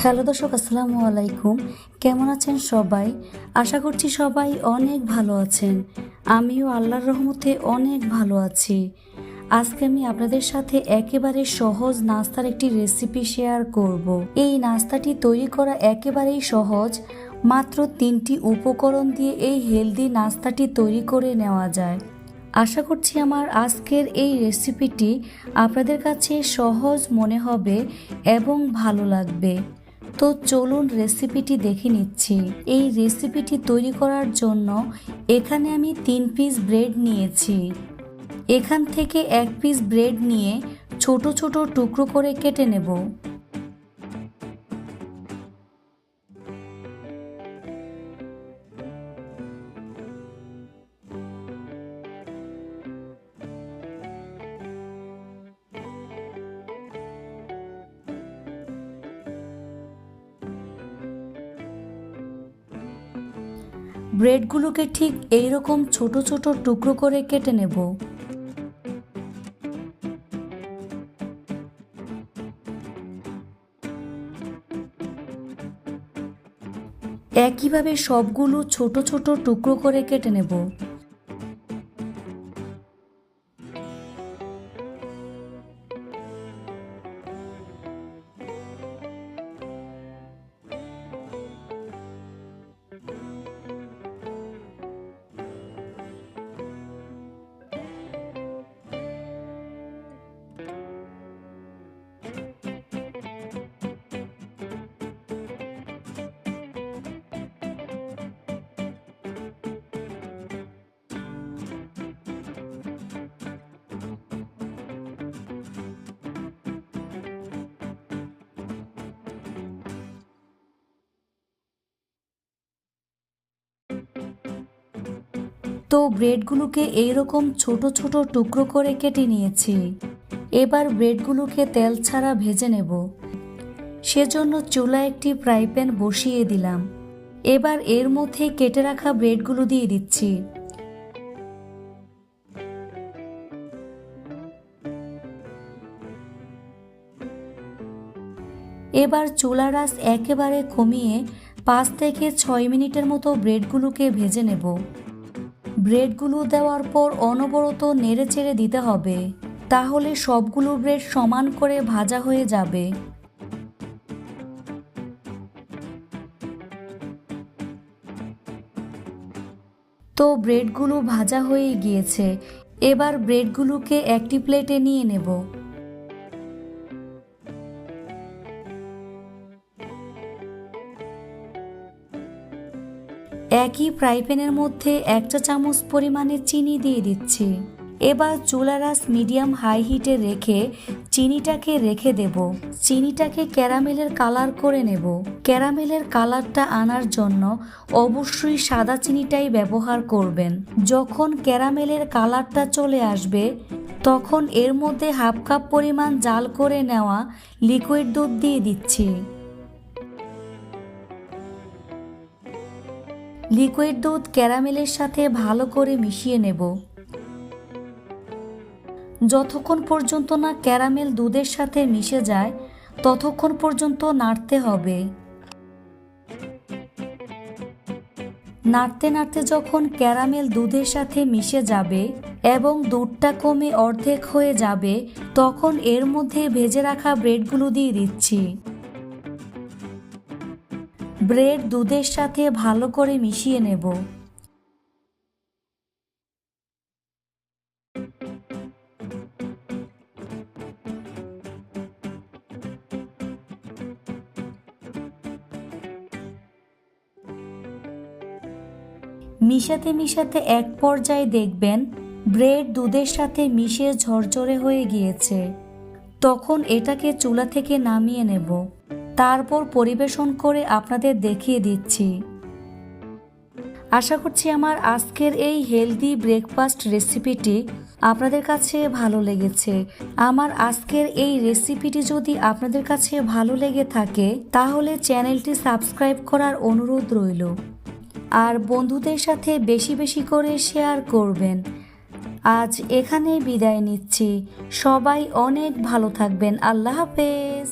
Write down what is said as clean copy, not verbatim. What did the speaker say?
Hello দর্শক, আসসালামু আলাইকুম। কেমন আছেন সবাই? আশা করছি সবাই অনেক ভালো আছেন। আমিও আল্লাহর রহমতে অনেক ভালো আছি। আজকে আমি আপনাদের সাথে একেবারে সহজ নাস্তার একটি রেসিপি শেয়ার করব। এই নাস্তাটি তৈরি করা একেবারেই সহজ। মাত্র 3টি উপকরণ দিয়ে এই হেলদি নাস্তাটি তৈরি করে নেওয়া যায়। আশা করছি আমার আজকের এই রেসিপিটি আপনাদের কাছে সহজ মনে হবে এবং ভালো লাগবে। তো চলুন রেসিপিটি দেখে নিচ্ছি। এই রেসিপিটি তৈরি করার জন্য এখানে আমি 3 পিস ব্রেড নিয়েছি। এখান থেকে 1 পিস ব্রেড নিয়ে ছোট ছোট টুকরো করে কেটে নেব। ব্রেডগুলোকে ঠিক এইরকম ছোট ছোট টুকরো করে কেটে নেব। একইভাবে সবগুলো ছোট ছোট টুকরো করে কেটে নেব। তো ব্রেডগুলোকে এইরকম ছোট ছোট টুকরো করে কেটে নিয়েছি। এবার ব্রেডগুলোকে তেল ছাড়া ভেজে নেব। সেজন্য চুলায় একটি ফ্রাই প্যান বসিয়ে দিলাম। এবার এর মধ্যে কেটে রাখা ব্রেডগুলো দিয়ে দিচ্ছি। এবার চুলার আঁচ একেবারে কমিয়ে 5 থেকে 6 মিনিটের মতো ব্রেডগুলোকে ভেজে নেব। ব্রেডগুলো দেওয়ার পর অনবরত নেড়ে চেড়ে দিতে হবে, তাহলে সবগুলো ব্রেড সমান করে ভাজা হয়ে যাবে। তো ব্রেডগুলো ভাজা হয়ে গিয়েছে। এবার ব্রেডগুলোকে একটি প্লেটে নিয়ে নেব। একই ফ্রাই প্যানের মধ্যে 1 চা চামচ পরিমাণে চিনি দিয়ে দিচ্ছি। এবার চুলার আঁচ মিডিয়াম হাই হিটে রেখে চিনিটাকে রেখে দেব। চিনিটাকে ক্যারামেলের কালার করে নেব। ক্যারামেলের কালারটা আনার জন্য অবশ্যই সাদা চিনিটাই ব্যবহার করবেন। যখন ক্যারামেলের কালারটা চলে আসবে তখন এর মধ্যে হাফ কাপ পরিমাণ জাল করে নেওয়া লিকুইড দুধ দিয়ে দিচ্ছি। লিকুইড দুধ ক্যারামেলের সাথে ভালো করে মিশিয়ে নেব। যতক্ষণ পর্যন্ত না ক্যারামেল দুধের সাথে মিশে যায় ততক্ষণ পর্যন্ত নাড়তে হবে। নাড়তে নাড়তে যখন ক্যারামেল দুধের সাথে মিশে যাবে এবং দুধটা কমে অর্ধেক হয়ে যাবে তখন এর মধ্যে ভেজে রাখা ব্রেডগুলো দিয়ে দিচ্ছি। ব্রেড দুধের সাথে ভালো করে মিশিয়ে নেব। মিশাতে মিশাতে এক পর্যায়ে দেখবেন ব্রেড দুধের সাথে মিশে ঝরঝরে হয়ে গিয়েছে। তখন এটাকে চুলা থেকে নামিয়ে নেব। তারপর পরিবেশন করে আপনাদের দেখিয়ে দিচ্ছি। আশা করছি আমার আজকের এই হেলদি ব্রেকফাস্ট রেসিপিটি আপনাদের কাছে ভালো লেগেছে। আমার আজকের এই রেসিপিটি যদি আপনাদের কাছে ভালো লেগে থাকে তাহলে চ্যানেলটি সাবস্ক্রাইব করার অনুরোধ রইল। আর বন্ধুদের সাথে বেশি বেশি করে শেয়ার করবেন। আজ এখানে বিদায় নিচ্ছি। সবাই অনেক ভালো থাকবেন। আল্লাহ হাফেজ।